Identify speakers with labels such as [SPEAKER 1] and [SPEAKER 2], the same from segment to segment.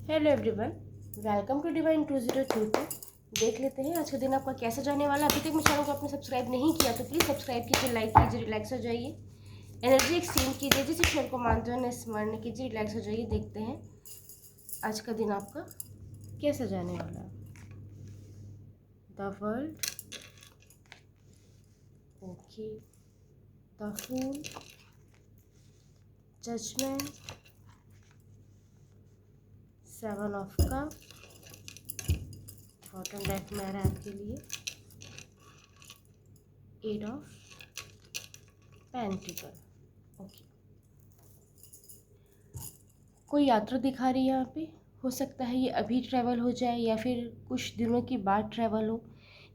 [SPEAKER 1] Hello everyone, welcome to divine 2022। देख लेते हैं आज का दिन आपका कैसा जाने वाला है। अभी तक मेरे चैनल को आपने सब्सक्राइब नहीं किया तो प्लीज़ सब्सक्राइब कीजिए, लाइक कीजिए, रिलैक्स हो जाइए, एनर्जी एक्सचेंज कीजिए, जिस ईश्वर को मानते हो स्मरण कीजिए, रिलैक्स हो जाइए। देखते हैं आज का दिन आपका कैसा जाने वाला है। The world, okay, the fool, judgement, 7 of cup, bottom deck में आ रहा है आपके लिए 8 ऑफ पेंटिकल। ओके, कोई यात्रा दिखा रही है यहाँ पे। हो सकता है ये अभी ट्रैवल हो जाए या फिर कुछ दिनों के बाद ट्रैवल हो,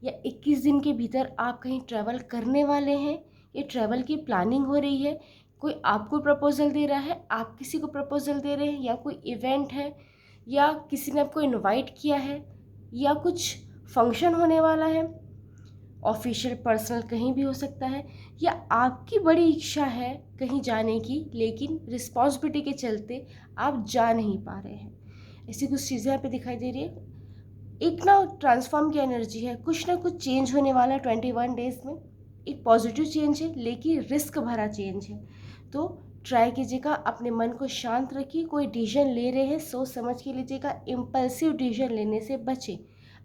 [SPEAKER 1] या 21 दिन के भीतर आप कहीं ट्रैवल करने वाले हैं। ये ट्रैवल की प्लानिंग हो रही है। कोई आपको प्रपोजल दे रहा है, आप किसी को प्रपोजल दे रहे हैं, या कोई इवेंट है, या किसी ने आपको इनवाइट किया है, या कुछ फंक्शन होने वाला है। ऑफिशियल, पर्सनल, कहीं भी हो सकता है। या आपकी बड़ी इच्छा है कहीं जाने की, लेकिन रिस्पॉन्सिबिलिटी के चलते आप जा नहीं पा रहे हैं। ऐसी कुछ चीज़ें यहाँ पे दिखाई दे रही है। एक ना ट्रांसफॉर्म की एनर्जी है, कुछ ना कुछ चेंज होने वाला है 21 डेज में। एक पॉजिटिव चेंज है लेकिन रिस्क भरा चेंज है। तो ट्राई कीजिएगा, अपने मन को शांत रखिए। कोई डिसीजन ले रहे हैं सोच समझ के लीजिएगा, इम्पल्सिव डिसीजन लेने से बचें।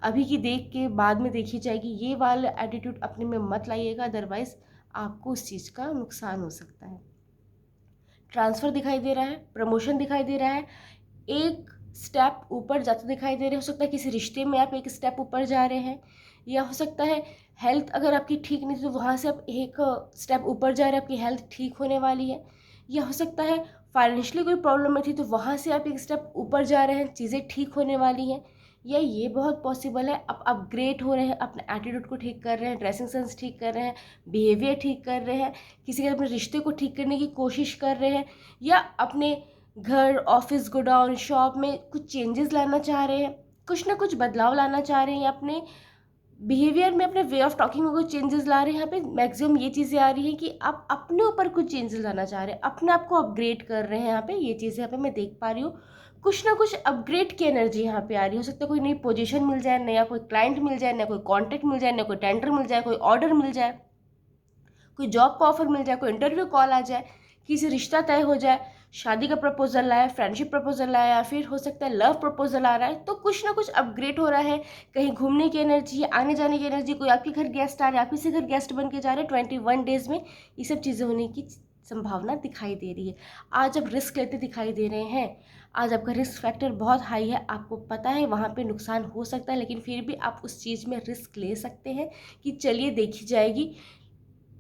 [SPEAKER 1] अभी की देख के बाद में देखी जाएगी, ये वाला एटीट्यूड अपने में मत लाइएगा, अदरवाइज आपको उस चीज़ का नुकसान हो सकता है। ट्रांसफ़र दिखाई दे रहा है, प्रमोशन दिखाई दे रहा है, एक स्टेप ऊपर जाते दिखाई दे रहे हैं। हो सकता है किसी रिश्ते में आप एक स्टेप ऊपर जा रहे हैं, या हो सकता है हेल्थ अगर आपकी ठीक नहीं तो वहाँ से आप एक स्टेप ऊपर जा रहे हैं, आपकी हेल्थ ठीक होने वाली है। या हो सकता है फाइनेंशियली कोई प्रॉब्लम में थी तो वहाँ से आप एक स्टेप ऊपर जा रहे हैं, चीज़ें ठीक होने वाली हैं। या ये बहुत पॉसिबल है आप अपग्रेड हो रहे हैं, अपने एटीट्यूड को ठीक कर रहे हैं, ड्रेसिंग सेंस ठीक कर रहे हैं, बिहेवियर ठीक कर रहे हैं, किसी के अपने रिश्ते को ठीक करने की कोशिश कर रहे हैं, या अपने घर, ऑफिस, गोडाउन, शॉप में कुछ चेंजेस लाना चाह रहे हैं, कुछ ना कुछ बदलाव लाना चाह रहे हैं, या अपने बिहेवियर में, अपने वे ऑफ टॉकिंग में कुछ चेंजेस ला रहे हैं। यहाँ पे मैक्सिमम ये चीज़ें आ रही हैं कि आप अपने ऊपर कुछ चेंजेस लाना चाह रहे हैं, अपने आप को अपग्रेड कर रहे हैं। यहाँ पे ये चीज़ें यहाँ पे मैं देख पा रही हूँ। कुछ ना कुछ अपग्रेड की एनर्जी यहाँ पे आ रही है। हो सकता है कोई नई पोजीशन मिल जाए, नया कोई क्लाइंट मिल जाए, नया कोई कॉन्टैक्ट मिल जाए, नया कोई टेंडर मिल जाए, कोई ऑर्डर मिल जाए, कोई जॉब का ऑफर मिल जाए, कोई इंटरव्यू कॉल आ जाए, किसी रिश्ता तय हो जाए, शादी का प्रपोजल आया, फ्रेंडशिप प्रपोजल आया, या फिर हो सकता है लव प्रपोजल आ रहा है। तो कुछ ना कुछ अपग्रेड हो रहा है। कहीं घूमने की एनर्जी है, आने जाने की एनर्जी, कोई आपके घर गेस्ट आ रहे हैं, आप किसी घर गेस्ट बन के जा रहे हैं। 21 डेज में ये सब चीज़ें होने की संभावना दिखाई दे रही है। आज आप रिस्क लेते दिखाई दे रहे हैं। आज आपका रिस्क फैक्टर बहुत हाई है, आपको पता है वहाँ पे नुकसान हो सकता है, लेकिन फिर भी आप उस चीज़ में रिस्क ले सकते हैं कि चलिए देखी जाएगी।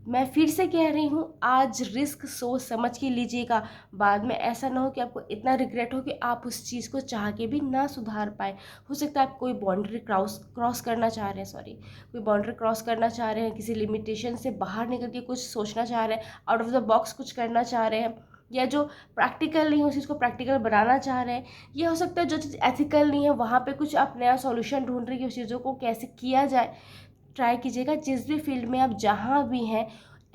[SPEAKER 1] मैं फिर से कह रही हूँ, आज रिस्क सोच समझ के लीजिएगा। बाद में ऐसा ना हो कि आपको इतना रिग्रेट हो कि आप उस चीज़ को चाह के भी ना सुधार पाए। हो सकता है आप कोई बाउंड्री क्रॉस करना चाह रहे हैं, कोई बाउंड्री क्रॉस करना चाह रहे हैं, किसी लिमिटेशन से बाहर निकल के कुछ सोचना चाह रहे हैं, आउट ऑफ द बॉक्स कुछ करना चाह रहे हैं, या जो प्रैक्टिकल नहीं है उस चीज़ को प्रैक्टिकल बनाना चाह रहे हैं। ये हो सकता है जो चीज़ एथिकल नहीं है वहाँ पे कुछ आप नया सॉल्यूशन ढूंढ रही है, उस चीज़ों को कैसे किया जाए। ट्राई कीजिएगा, जिस भी फील्ड में आप जहाँ भी हैं,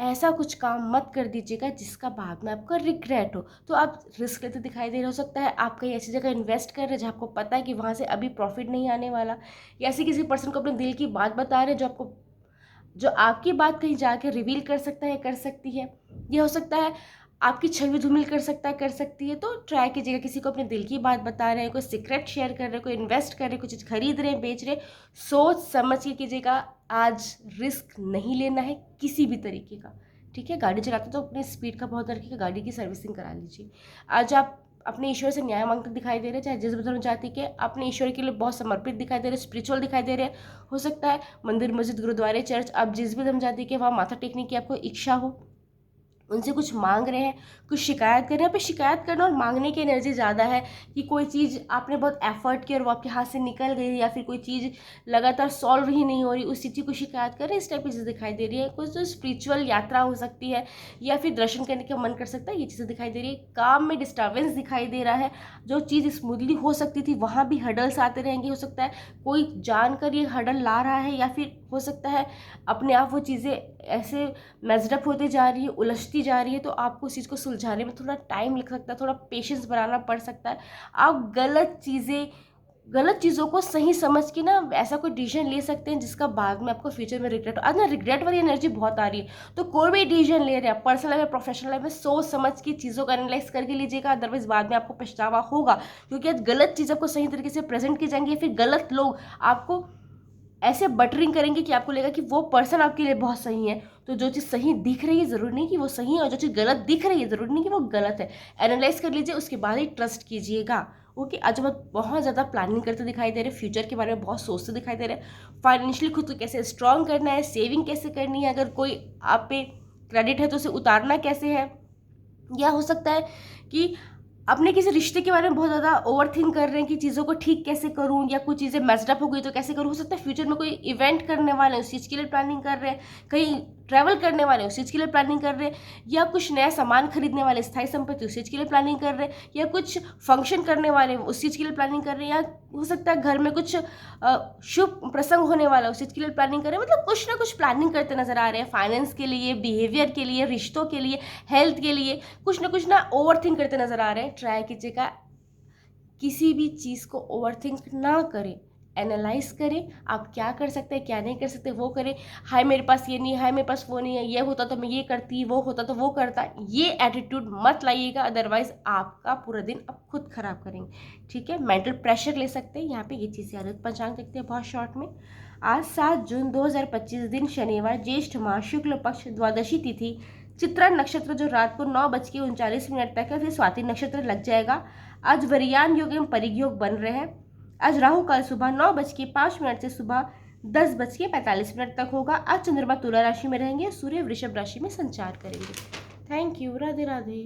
[SPEAKER 1] ऐसा कुछ काम मत कर दीजिएगा जिसका बाद में आपको रिग्रेट हो। तो आप रिस्क लेते दिखाई दे रहे हो सकता है आप कहीं ऐसी जगह इन्वेस्ट कर रहे हैं जहाँ आपको पता है कि वहाँ से अभी प्रॉफिट नहीं आने वाला, या ऐसे किसी पर्सन को अपने दिल की बात बता रहे हैं जो आपकी बात कहीं जाके रिवील कर सकता है, कर सकती है। ये हो सकता है आपकी छवि धूमिल कर सकता है, कर सकती है। तो ट्राई कीजिएगा, किसी को अपने दिल की बात बता रहे हैं, कोई सीक्रेट शेयर कर रहे हैं, कोई इन्वेस्ट कर रहे हैं, कुछ चीज़ खरीद रहे हैं, बेच रहे हैं, सोच समझ के कीजिएगा। आज रिस्क नहीं लेना है किसी भी तरीके का, ठीक है। गाड़ी चलाते तो अपनी स्पीड का बहुत रखिएगा, गाड़ी की सर्विसिंग करा लीजिए। आज आप अपने ईश्वर से न्याय मांगते दिखाई दे रहे हैं, चाहे जिस भी धर्म जाति के, अपने ईश्वर के लिए बहुत समर्पित दिखाई दे रहे हैं, स्पिरिचुअल दिखाई दे रहे हैं। हो सकता है मंदिर, मस्जिद, गुरुद्वारे, चर्च, आप जिस भी धर्म जाति के वहाँ माथा टेकने की आपको इच्छा हो, उनसे कुछ मांग रहे हैं, कुछ शिकायत कर रहे हैं। यहाँ पे शिकायत करना और मांगने की एनर्जी ज़्यादा है कि कोई चीज़ आपने बहुत एफर्ट किया और वो आपके हाथ से निकल गई, या फिर कोई चीज़ लगातार सॉल्व ही नहीं हो रही, उस चीज़ की शिकायत कर रहे हैं। इस टाइप की चीज़ें दिखाई दे रही है। कुछ तो स्पिरिचुअल यात्रा हो सकती है, या फिर दर्शन करने का मन कर सकता है, ये चीज़ें दिखाई दे रही है। काम में डिस्टर्बेंस दिखाई दे रहा है, जो चीज़ स्मूथली हो सकती थी वहाँ भी हडल्स आते रहेंगे। हो सकता है कोई जानकर ये हडल ला रहा है, या फिर हो सकता है अपने आप वो चीज़ें ऐसे मेजडअप होते जा रही है, उलझती जा रही है, तो आपको उस चीज़ को सुलझाने में थोड़ा टाइम लग सकता है, थोड़ा पेशेंस बनाना पड़ सकता है। आप गलत चीज़ों को सही समझ के ना ऐसा कोई डिसीजन ले सकते हैं जिसका बाद में आपको फ्यूचर में रिग्रेट हो। आज ना रिग्रेट वाली एनर्जी बहुत आ रही है, तो कोई भी डिसीजन ले रहे हैं पर्सनल लाइफ में, प्रोफेशनल लाइफ में, सोच समझ के चीज़ों को एनालाइज करके लीजिएगा, अदरवाइज बाद में आपको पछतावा होगा। क्योंकि आज गलत चीज़ आपको सही तरीके से प्रेजेंट की जाएंगी, फिर गलत लोग आपको ऐसे बटरिंग करेंगे कि आपको लगेगा कि वो पर्सन आपके लिए बहुत सही है। तो जो चीज़ सही दिख रही है ज़रूरी नहीं कि वो सही है, और जो चीज़ गलत दिख रही है ज़रूरी नहीं कि वो गलत है। एनालाइज कर लीजिए, उसके बाद ही ट्रस्ट कीजिएगा। ओके, आज बहुत ज़्यादा प्लानिंग करते दिखाई दे रहे हैं, फ्यूचर के बारे में बहुत सोचते दिखाई दे रहे हैं, फाइनेंशियली खुद को कैसे स्ट्रॉन्ग करना है, सेविंग कैसे करनी है, अगर कोई आप पे क्रेडिट है तो उसे उतारना कैसे है, या हो सकता है कि अपने किसी रिश्ते के बारे में बहुत ज़्यादा ओवरथिंक कर रहे हैं कि चीज़ों को ठीक कैसे करूं, या कुछ चीज़ें मेस्डअप हो गई तो कैसे करूं। हो सकता है फ्यूचर में कोई इवेंट करने वाले हैं, उस चीज़ के लिए प्लानिंग कर रहे हैं, कहीं ट्रैवल करने वाले हैं उस चीज़ के लिए प्लानिंग कर रहे हैं, या कुछ नया सामान खरीदने वाले, स्थायी संपत्ति, उस चीज़ के लिए प्लानिंग कर रहे हैं, या कुछ फंक्शन करने वाले उस चीज़ के लिए प्लानिंग कर रहे हैं, या हो सकता है घर में कुछ शुभ प्रसंग होने वाला उस चीज़ के लिए प्लानिंग कर रहे हैं। मतलब कुछ ना कुछ प्लानिंग करते नजर आ रहे हैं, फाइनेंस के लिए, बिहेवियर के लिए, रिश्तों के लिए, हेल्थ के लिए, कुछ ना ओवरथिंक करते नजर आ रहे हैं। ट्राई कीजिएगा किसी भी चीज़ को ओवरथिंक ना करें, एनालाइज करें, आप क्या कर सकते हैं क्या नहीं कर सकते वो करें। हाय मेरे पास ये नहीं है, हाय मेरे पास वो नहीं है, ये होता तो मैं ये करती, वो होता तो वो करता, ये एटीट्यूड मत लाइएगा, अदरवाइज आपका पूरा दिन आप खुद खराब करेंगे। ठीक है, मेंटल प्रेशर ले सकते हैं यहाँ पे, ये चीज़ याद रख। पंचांग देखते हैं बहुत शॉर्ट में। आज 7 जून 2025 दिन शनिवार, ज्येष्ठ माह, शुक्ल पक्ष, द्वादशी तिथि, चित्रा नक्षत्र जो रात को 9:39 तक है, फिर स्वाति नक्षत्र लग जाएगा। आज वरियान योग एवं परिग योग बन रहे हैं। आज राहु काल सुबह 9:05 से सुबह 10:45 तक होगा। आज चंद्रमा तुला राशि में रहेंगे, सूर्य वृषभ राशि में संचार करेंगे। Thank you, Radhe Radhe.